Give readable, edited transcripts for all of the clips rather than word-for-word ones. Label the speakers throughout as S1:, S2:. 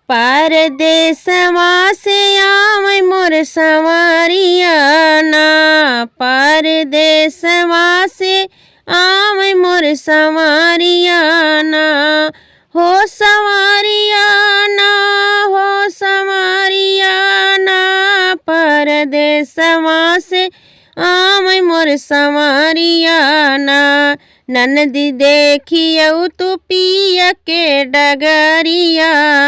S1: परदेसवा से आवे मोर संवरिया ना, परदेसवा से आवे मोर संवरिया ना, हो संवरिया ना, हो संवरिया ना, परदेसवा से आवे मोर संवरिया ना। ननदी देखियौ तू पिया के डगरिया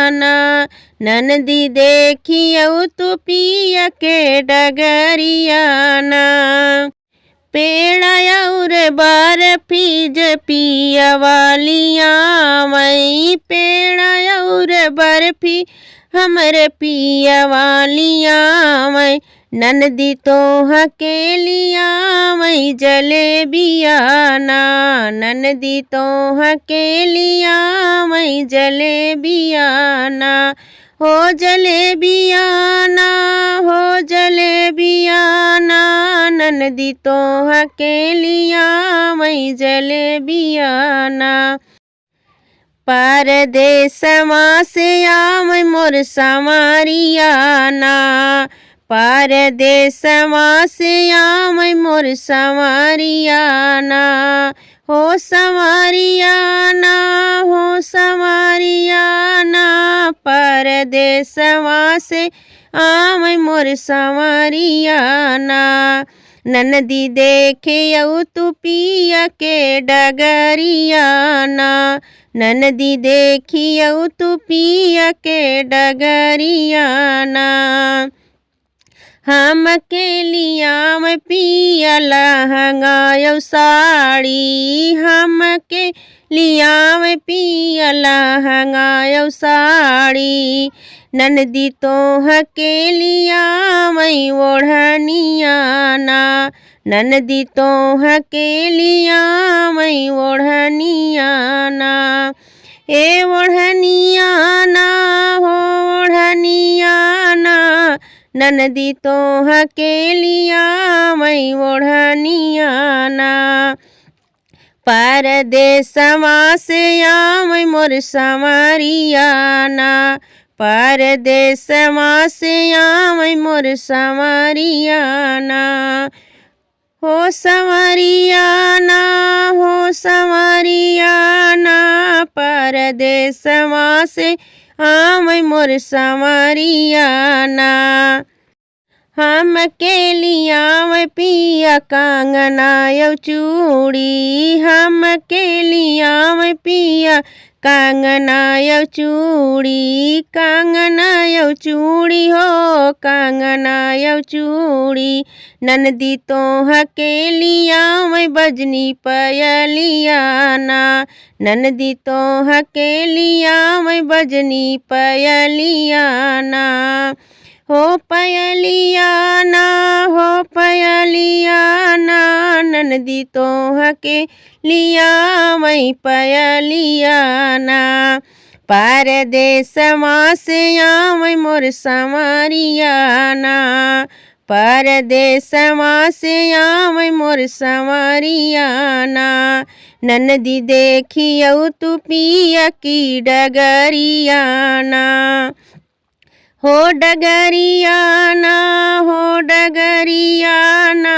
S1: ना, ननदी देखियौ तू पिया के डगरिया ना। पेड़ और बर्फी ज पिया वालिया मई, पेड़ और बर्फी हमरे पिया वालिया मई, ननदी तो हकेलिया मई जलेबिया ना, ननदी तो हकेलिया मई जलेबिया ना, हो जलेबिया ना, हो जलेबिया ना, ननदी तो हकेलिया मई जलेबिया ना। परदेसवा से आवे मोर संवरिया ना, परदेसवा से आवे मोर संवरिया ना, हो संवरिया ना, हो संवरिया ना, परदेसवा से आवे मोर संवरिया ना। ननदी देखियौ तू पिया के डगरिया ना, ननदी देखियौ तू पिया के डगरिया ना। हम के लिया में पिया लहंगायौ साड़ी, हम के लिया में पिया लहंगायौ साड़ी, ननदी तो हकेलिया मई ओढ़निया ना, ननदी तो हकेलिया मई ओढ़निया ना, ए ओढ़निया ना, हो ओढ़निया ना, ननदी तो हकेलिया मई ओढ़निया ना। परदेसवा से आवे मोर संवरिया ना, परदेसवा से आवे मोर संवरिया ना, हो संवरिया ना, हो संवरिया ना, परदेसवा से आवे मोर संवरिया ना। हम के लिया में पिया कंगना यौ चूड़ी, हम के लिया में पिया कंगना यौ चूड़ी, कंगना यौ चूड़ी हो, कंगना यौ चूड़ी, ननदी तो हकेलिया में बजनी पयलिया ना, ननदी तो हकेलिया में बजनी पयलिया ना, हो पयलिया ना, हो पयलिया ना, ननदी तो हकेलिया मई पयलिया ना। परदेसवा से आवे मोर संवरिया ना, परदेसवा से आवे मोर संवरिया ना। ननदी देखियौ तू पिया की डगरिया ना, हो डगरिया ना, हो डगरिया ना,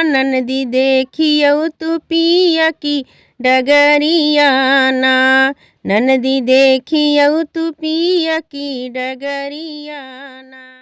S1: ननदी देखियौ तू पिया की डगरिया ना, ननदी देखियौ तू पिया की डगरिया ना।